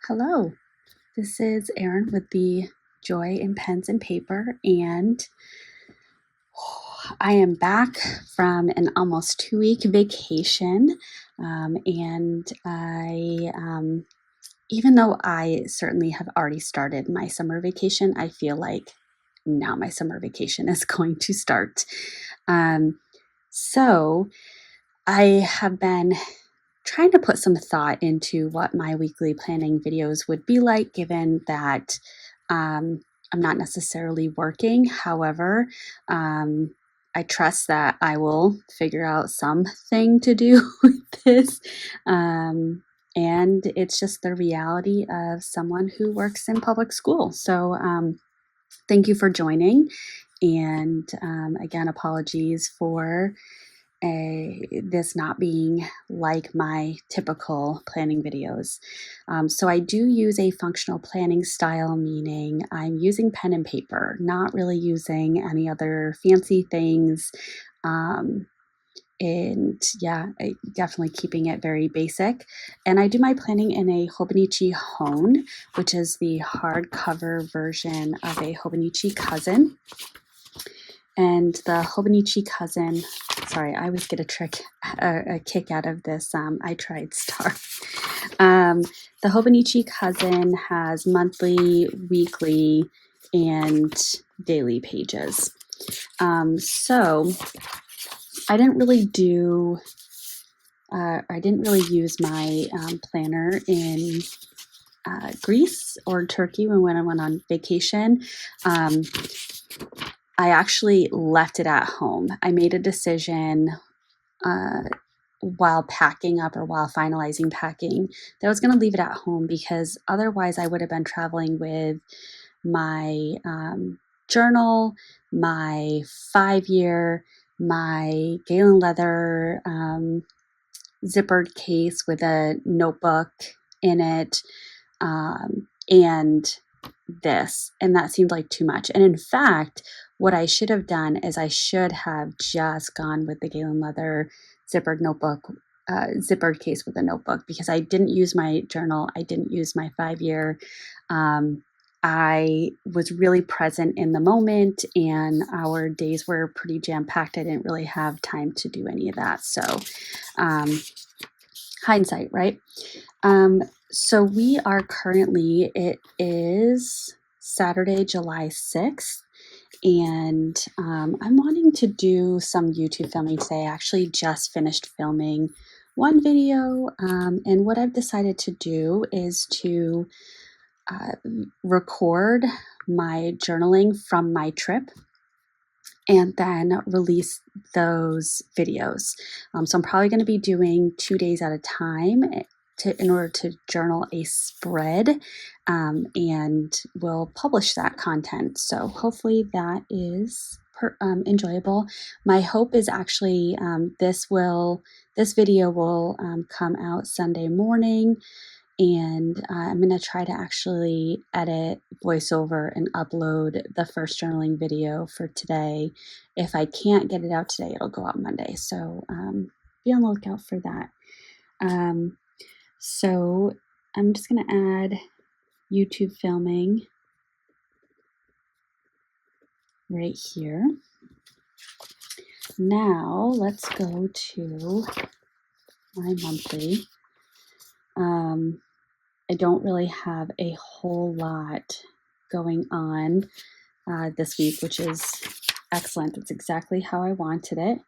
Hello, this is Erin with the Joy in Pens and Paper, and I am back from an almost 2-week vacation. Even though I certainly have already started my summer vacation, I feel like now my summer vacation is going to start. So I have been trying to put some thought into what my weekly planning videos would be like, given that I'm not necessarily working. However, I trust that I will figure out something to do with this. And it's just the reality of someone who works in public school. So thank you for joining. And again, apologies for this not being like my typical planning videos. So I do use a functional planning style, meaning I'm using pen and paper, not really using any other fancy things. Definitely keeping it very basic. And I do my planning in a Hobonichi Hone, which is the hardcover version of a Hobonichi Cousin. And the Hobonichi Cousin, sorry, I always get a kick out of this. I tried Star. The Hobonichi Cousin has monthly, weekly, and daily pages. So I didn't really use my planner in Greece or Turkey when I went on vacation. I actually left it at home. I made a decision while packing up or while finalizing packing that I was going to leave it at home, because otherwise I would have been traveling with my journal, my 5-year, my Galen leather zippered case with a notebook in it, and this, and that seemed like too much. And in fact, what I should have done is I should have just gone with the Galen leather zippered notebook, zippered case with a notebook, because I didn't use my journal. I didn't use my 5-year. I was really present in the moment, and our days were pretty jam-packed. I didn't really have time to do any of that. So hindsight, right? So we are currently, it is Saturday, July 6th, and I'm wanting to do some YouTube filming today. I actually just finished filming one video, and what I've decided to do is to record my journaling from my trip and then release those videos. So I'm probably going to be doing 2 days at a time in order to journal a spread, and we'll publish that content. So hopefully that is enjoyable. My hope is actually this video will come out Sunday morning, and I'm going to try to actually edit voiceover and upload the first journaling video for today. If I can't get it out today, it'll go out Monday. So be on the lookout for that. So I'm just going to add YouTube filming right here. Now let's go to my monthly. I don't really have a whole lot going on this week, which is excellent. It's exactly how I wanted it.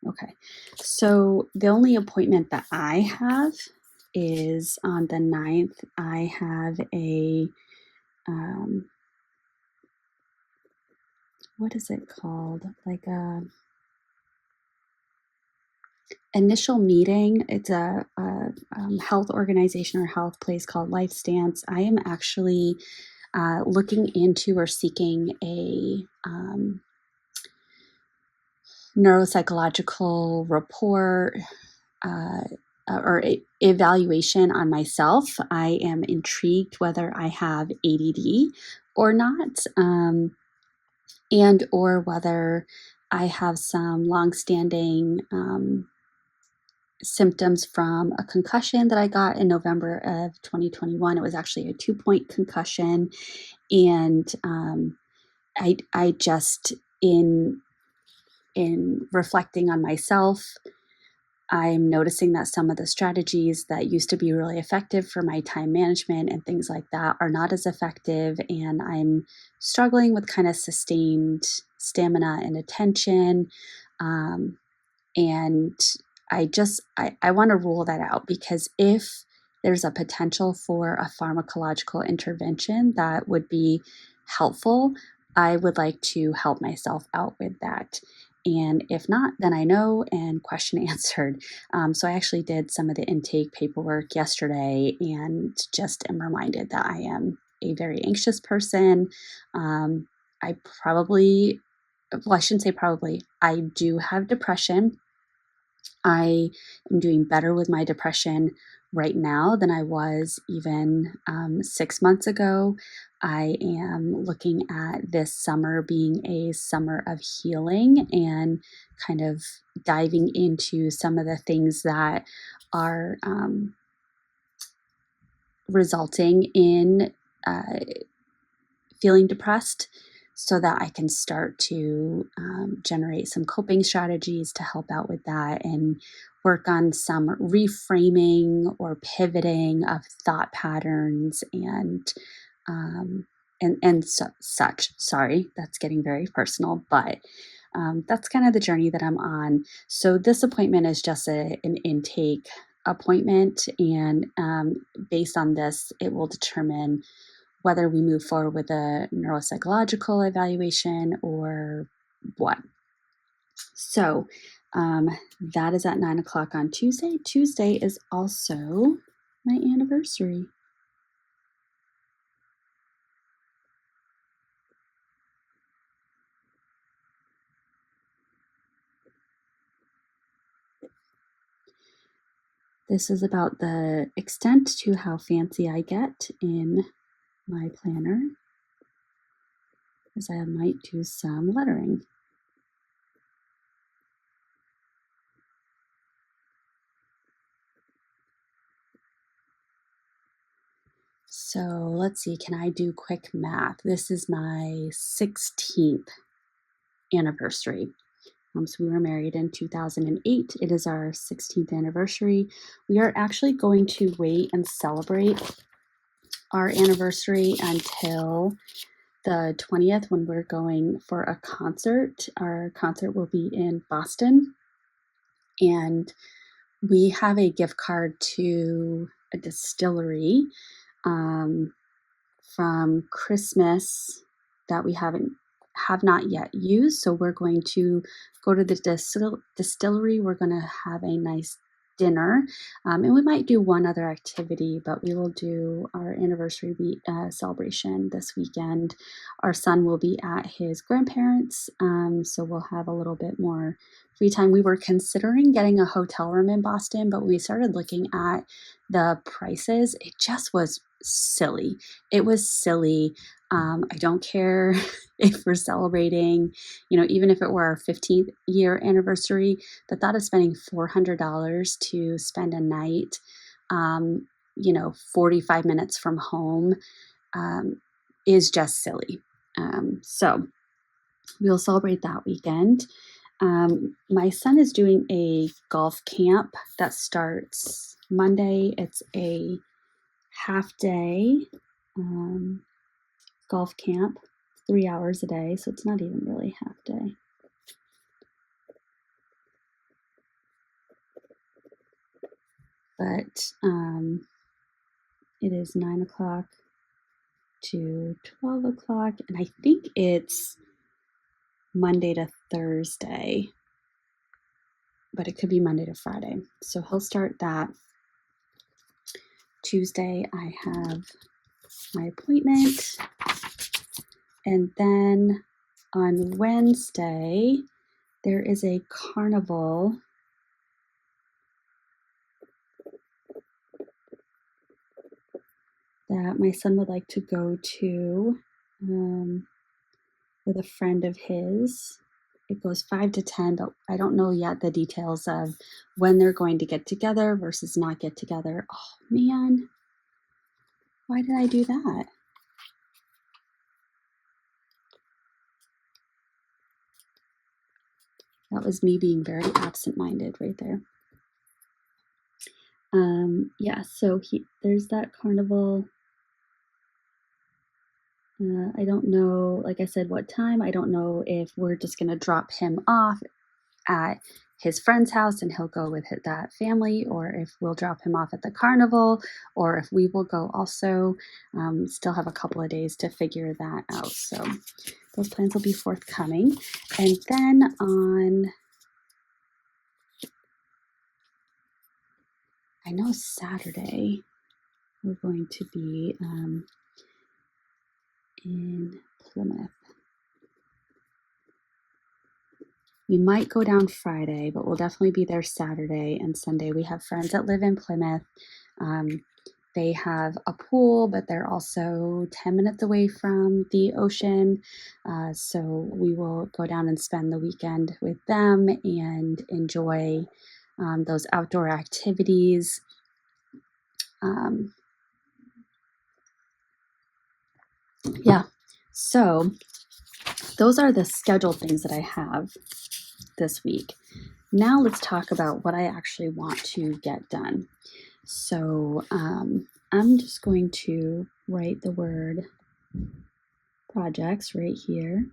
Okay, so the only appointment that I have is on the 9th. I have a, what is it called? Like a initial meeting. It's a health organization or health place called Life Stance. I am actually looking into or seeking a neuropsychological report or evaluation on myself. I am intrigued whether I have ADD or not, and or whether I have some longstanding symptoms from a concussion that I got in November of 2021. It was actually a 2-point concussion, and I just in reflecting on myself, I'm noticing that some of the strategies that used to be really effective for my time management and things like that are not as effective. And I'm struggling with kind of sustained stamina and attention. Um, and I want to rule that out, because if there's a potential for a pharmacological intervention that would be helpful, I would like to help myself out with that. And if not, then I know, and question answered. So I actually did some of the intake paperwork yesterday, and just am reminded that I am a very anxious person. I probably, well, I shouldn't say probably, I do have depression. I am doing better with my depression right now than I was even 6 months ago. I am looking at this summer being a summer of healing, and kind of diving into some of the things that are resulting in feeling depressed, so that I can start to generate some coping strategies to help out with that, and work on some reframing or pivoting of thought patterns, and such. Sorry, that's getting very personal, but that's kind of the journey that I'm on. So this appointment is just an intake appointment, and based on this, it will determine whether we move forward with a neuropsychological evaluation or what. So that is at 9 o'clock on Tuesday. Tuesday is also my anniversary. This is about the extent to how fancy I get in my planner, as I might do some lettering. So let's see, can I do quick math? This is my 16th anniversary. So we were married in 2008. It is our 16th anniversary. We are actually going to wait and celebrate our anniversary until the 20th, when we're going for a concert. Our concert will be in Boston, and we have a gift card to a distillery from Christmas that we have not yet used. So we're going to go to the distillery. We're going to have a nice dinner, and we might do one other activity, but we will do our anniversary celebration this weekend. Our son will be at his grandparents', so we'll have a little bit more free time. We were considering getting a hotel room in Boston, but when we started looking at the prices, it just was silly. It was silly. I don't care if we're celebrating, even if it were our 15th year anniversary, the thought of spending $400 to spend a night, 45 minutes from home, is just silly. So we'll celebrate that weekend. My son is doing a golf camp that starts Monday. It's a half day golf camp, 3 hours a day, so it's not even really half day. But it is 9 o'clock to 12 o'clock, and I think it's Monday to Thursday, but it could be Monday to Friday. So he'll start that. Tuesday, I have my appointment, and then on Wednesday, there is a carnival that my son would like to go to with a friend of his. it goes 5 to 10, but I don't know yet the details of when they're going to get together versus not get together. Oh man, why did I do that? That was me being very absent-minded right there. Yeah, so there's that carnival. I don't know, like I said, what time. I don't know if we're just going to drop him off at his friend's house and he'll go with that family, or if we'll drop him off at the carnival, or if we will go also. Still have a couple of days to figure that out. So those plans will be forthcoming. And then I know Saturday, we're going to be in Plymouth. We might go down Friday, but we'll definitely be there Saturday and Sunday. We have friends that live in Plymouth. They have a pool, but they're also 10 minutes away from the ocean. So we will go down and spend the weekend with them and enjoy those outdoor activities. Yeah, so those are the scheduled things that I have this week. Now let's talk about what I actually want to get done. So I'm just going to write the word projects right here.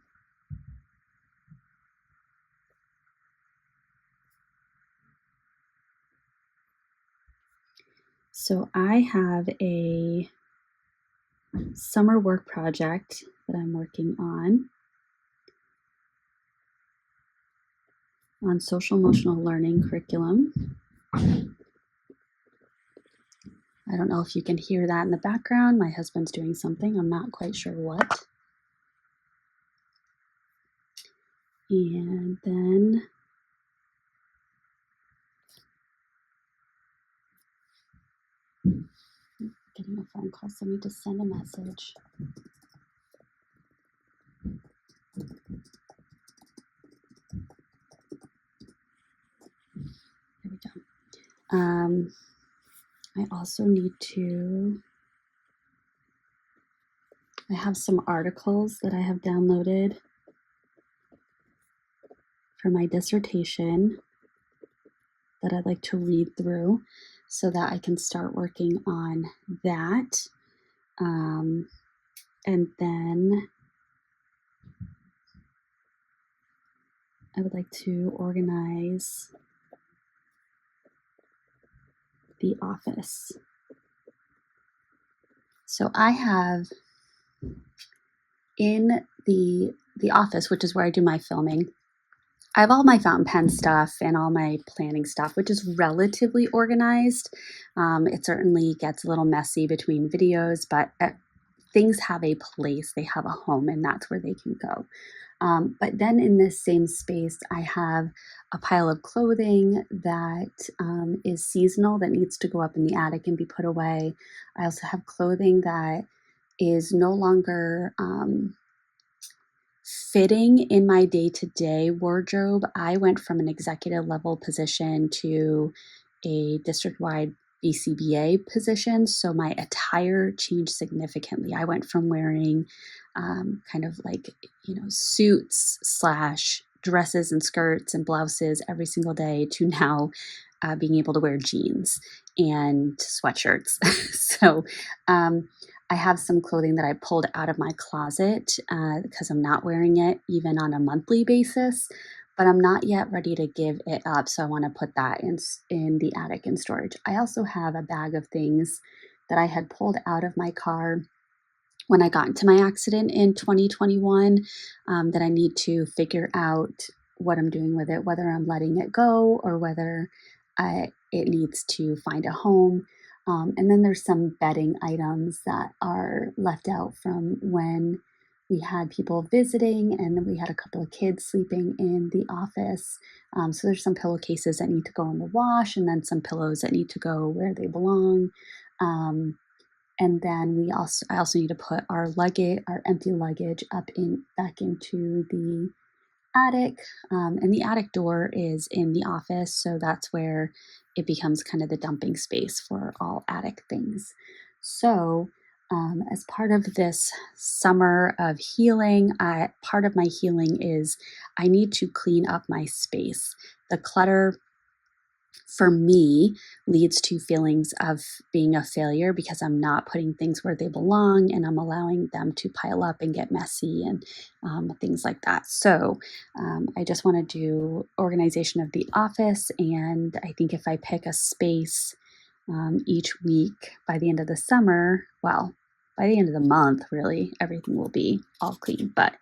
So I have a summer work project that I'm working on social emotional learning curriculum. I don't know if you can hear that in the background. My husband's doing something. I'm not quite sure what. And then getting a phone call, so I need to send a message. There we go. I also need to, I have some articles that I have downloaded for my dissertation that I'd like to read through so that I can start working on that. And then I would like to organize the office. So I have in the office, which is where I do my filming, I have all my fountain pen stuff and all my planning stuff, which is relatively organized. It certainly gets a little messy between videos, but things have a place, they have a home, and that's where they can go. But then in this same space, I have a pile of clothing that is seasonal that needs to go up in the attic and be put away. I also have clothing that is no longer fitting in my day-to-day wardrobe. I went from an executive level position to a district-wide BCBA position, so my attire changed significantly. I went from wearing kind of like, suits slash dresses and skirts and blouses every single day to now being able to wear jeans and sweatshirts. So I have some clothing that I pulled out of my closet because I'm not wearing it even on a monthly basis, but I'm not yet ready to give it up. So I want to put that in the attic in storage. I also have a bag of things that I had pulled out of my car when I got into my accident in 2021 that I need to figure out what I'm doing with it, whether I'm letting it go or whether it needs to find a home. And then there's some bedding items that are left out from when we had people visiting, and then we had a couple of kids sleeping in the office. So there's some pillowcases that need to go in the wash, and then some pillows that need to go where they belong. And then I also need to put our empty luggage back into the attic, and the attic door is in the office, so that's where it becomes kind of the dumping space for all attic things. So, as part of this summer of healing, part of my healing is I need to clean up my space. The clutter for me leads to feelings of being a failure because I'm not putting things where they belong and I'm allowing them to pile up and get messy and things like that. So I just want to do organization of the office. And I think if I pick a space each week by the end of the summer, well, by the end of the month, really, everything will be all clean. But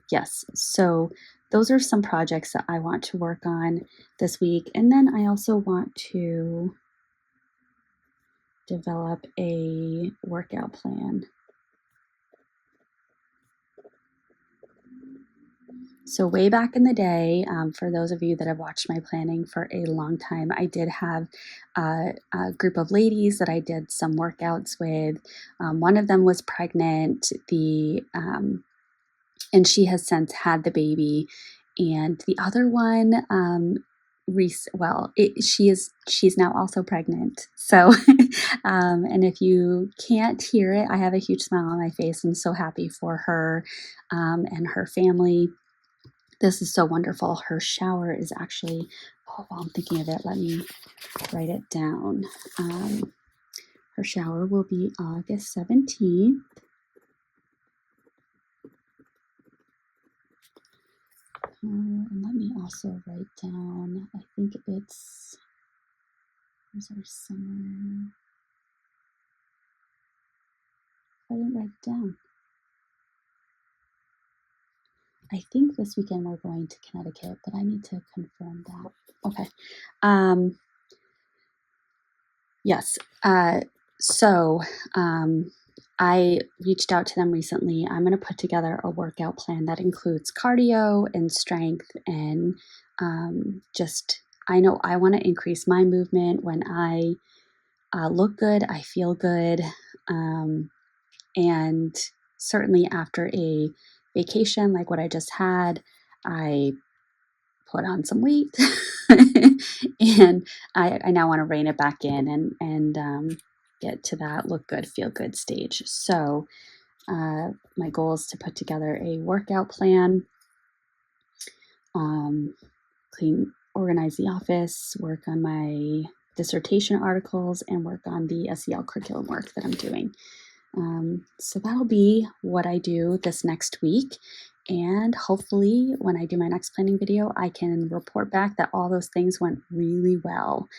yes, so those are some projects that I want to work on this week. And then I also want to develop a workout plan. So way back in the day, for those of you that have watched my planning for a long time, I did have a group of ladies that I did some workouts with. One of them was pregnant. And she has since had the baby, and the other one, she's now also pregnant. So, and if you can't hear it, I have a huge smile on my face. I'm so happy for her and her family. This is so wonderful. Her shower is actually, while I'm thinking of it, let me write it down. Her shower will be August 17th. And let me also write down, I think where's our summer? I didn't write it down. I think this weekend we're going to Connecticut, but I need to confirm that. Okay. Yes. So I reached out to them recently. I'm going to put together a workout plan that includes cardio and strength and I know I want to increase my movement. When I look good, I feel good. And certainly after a vacation like what I just had, I put on some weight and I now want to rein it back in and get to that look good, feel good stage. So my goal is to put together a workout plan, organize the office, work on my dissertation articles, and work on the SEL curriculum work that I'm doing. So that'll be what I do this next week. And hopefully when I do my next planning video, I can report back that all those things went really well,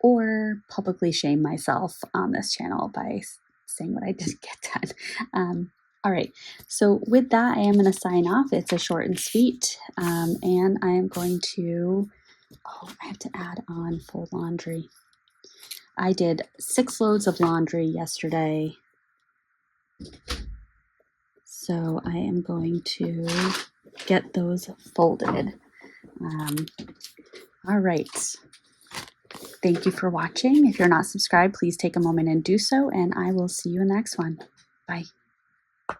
or publicly shame myself on this channel by saying what I didn't get done. All right, so with that, I am going to sign off. It's a short and sweet, and I am going to, I have to add on full laundry. I did 6 loads of laundry yesterday. So I am going to get those folded. All right. Thank you for watching. If you're not subscribed, please take a moment and do so, and I will see you in the next one. Bye.